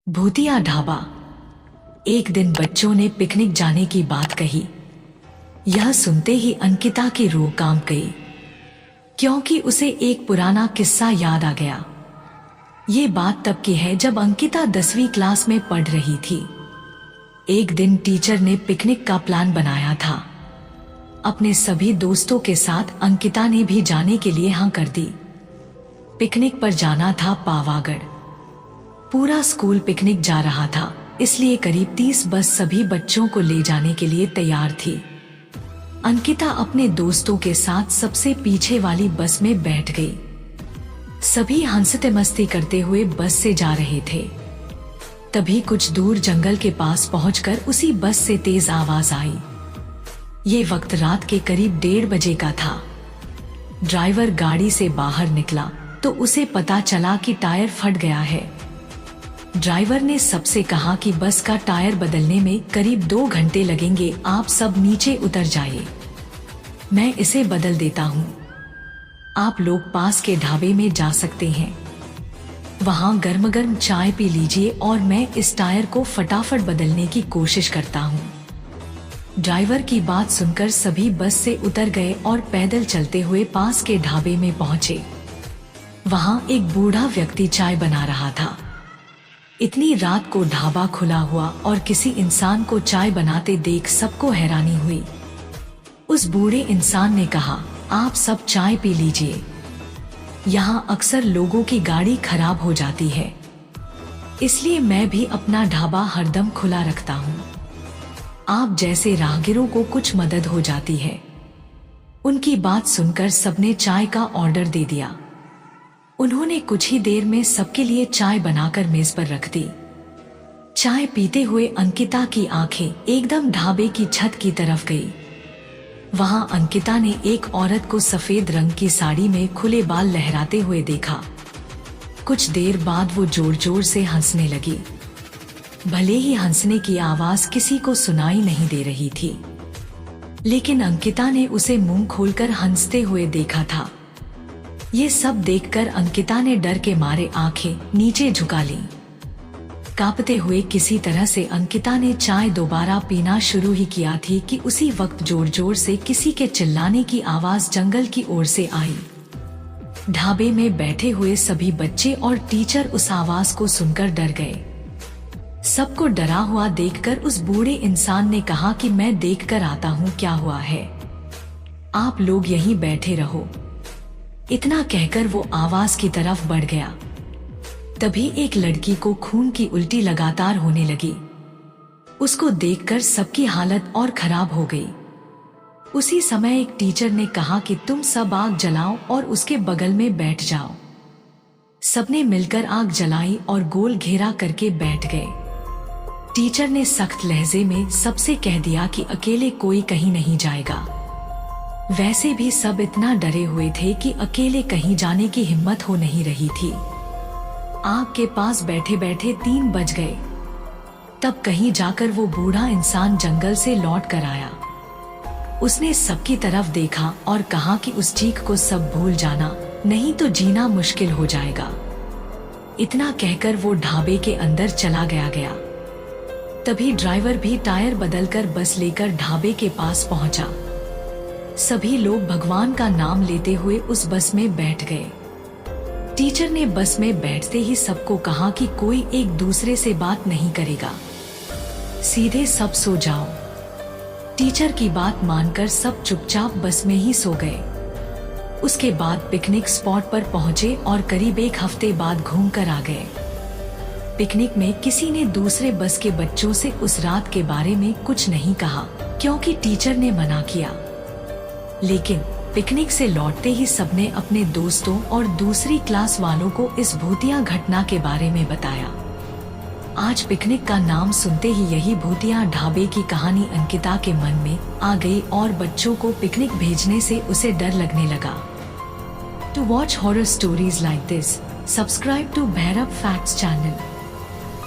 भूतिया ढाबा। एक दिन बच्चों ने पिकनिक जाने की बात कही। यह सुनते ही अंकिता की रूह कांप गई, क्योंकि उसे एक पुराना किस्सा याद आ गया। ये बात तब की है जब अंकिता 10वीं क्लास में पढ़ रही थी। एक दिन टीचर ने पिकनिक का प्लान बनाया था। अपने सभी दोस्तों के साथ अंकिता ने भी जाने के लिए हाँ कर दी। पिकनिक पर जाना था पावागढ़। पूरा स्कूल पिकनिक जा रहा था, इसलिए करीब 30 बस सभी बच्चों को ले जाने के लिए तैयार थी। अंकिता अपने दोस्तों के साथ सबसे पीछे वाली बस में बैठ गई। सभी हंसते मस्ती करते हुए बस से जा रहे थे। तभी कुछ दूर जंगल के पास पहुंचकर उसी बस से तेज आवाज आई। ये वक्त रात के करीब 1:30 बजे का था। ड्राइवर गाड़ी से बाहर निकला तो उसे पता चला कि टायर फट गया है। ड्राइवर ने सबसे कहा कि बस का टायर बदलने में करीब 2 घंटे लगेंगे, आप सब नीचे उतर जाइए, मैं इसे बदल देता हूँ। आप लोग पास के ढाबे में जा सकते हैं, वहाँ गर्म गर्म चाय पी लीजिए और मैं इस टायर को फटाफट बदलने की कोशिश करता हूँ। ड्राइवर की बात सुनकर सभी बस से उतर गए और पैदल चलते हुए पास के ढाबे में पहुँचे। वहाँ एक बूढ़ा व्यक्ति चाय बना रहा था। इतनी रात को ढाबा खुला हुआ और किसी इंसान को चाय बनाते देख सबको हैरानी हुई। उस बूढ़े इंसान ने कहा, आप सब चाय पी लीजिए, यहाँ अक्सर लोगों की गाड़ी खराब हो जाती है, इसलिए मैं भी अपना ढाबा हरदम खुला रखता हूँ। आप जैसे राहगीरों को कुछ मदद हो जाती है। उनकी बात सुनकर सबने चाय का ऑर्डर दे दिया। उन्होंने कुछ ही देर में सबके लिए चाय बनाकर मेज पर रख दी। चाय पीते हुए अंकिता की आंखें एकदम ढाबे की छत की तरफ गई। वहां अंकिता ने एक औरत को सफेद रंग की साड़ी में खुले बाल लहराते हुए देखा। कुछ देर बाद वो जोर जोर से हंसने लगी। भले ही हंसने की आवाज किसी को सुनाई नहीं दे रही थी, लेकिन अंकिता ने उसे मुंह खोलकर हंसते हुए देखा था। ये सब देखकर अंकिता ने डर के मारे आंखें नीचे झुका लीं। कांपते हुए किसी तरह से अंकिता ने चाय दोबारा पीना शुरू ही किया थी कि उसी वक्त जोर जोर से किसी के चिल्लाने की आवाज जंगल की ओर से आई। ढाबे में बैठे हुए सभी बच्चे और टीचर उस आवाज को सुनकर डर गए। सबको डरा हुआ देखकर उस बूढ़े इंसान ने कहा कि मैं देखकर आता हूँ क्या हुआ है, आप लोग यहीं बैठे रहो। इतना कहकर वो आवाज की तरफ बढ़ गया। तभी एक लड़की को खून की उल्टी लगातार होने लगी। उसको देखकर सबकी हालत और खराब हो गई। उसी समय एक टीचर ने कहा कि तुम सब आग जलाओ और उसके बगल में बैठ जाओ। सबने मिलकर आग जलाई और गोल घेरा करके बैठ गए। टीचर ने सख्त लहजे में सबसे कह दिया कि अकेले कोई कहीं नहीं जाएगा। वैसे भी सब इतना डरे हुए थे कि अकेले कहीं जाने की हिम्मत हो नहीं रही थी। आग के पास बैठे बैठे 3 बज गए। तब कहीं जाकर वो बूढ़ा इंसान जंगल से लौट कर आया। उसने सबकी तरफ देखा और कहा कि उस चीख को सब भूल जाना, नहीं तो जीना मुश्किल हो जाएगा। इतना कहकर वो ढाबे के अंदर चला गया। तभी ड्राइवर भी टायर बदलकर बस लेकर ढाबे के पास पहुंचा। सभी लोग भगवान का नाम लेते हुए उस बस में बैठ गए। टीचर ने बस में बैठते ही सबको कहा कि कोई एक दूसरे से बात नहीं करेगा, सीधे सब सो जाओ। टीचर की बात मानकर सब चुपचाप बस में ही सो गए। उसके बाद पिकनिक स्पॉट पर पहुंचे और करीब 1 हफ्ते बाद घूम कर आ गए। पिकनिक में किसी ने दूसरे बस के बच्चों से उस रात के बारे में कुछ नहीं कहा, क्योंकि टीचर ने मना किया। लेकिन पिकनिक से लौटते ही सबने अपने दोस्तों और दूसरी क्लास वालों को इस भूतिया घटना के बारे में बताया। आज पिकनिक का नाम सुनते ही यही भूतिया ढाबे की कहानी अंकिता के मन में आ गई और बच्चों को पिकनिक भेजने से उसे डर लगने लगा। To watch horror stories like this, subscribe to Bhairav facts channel.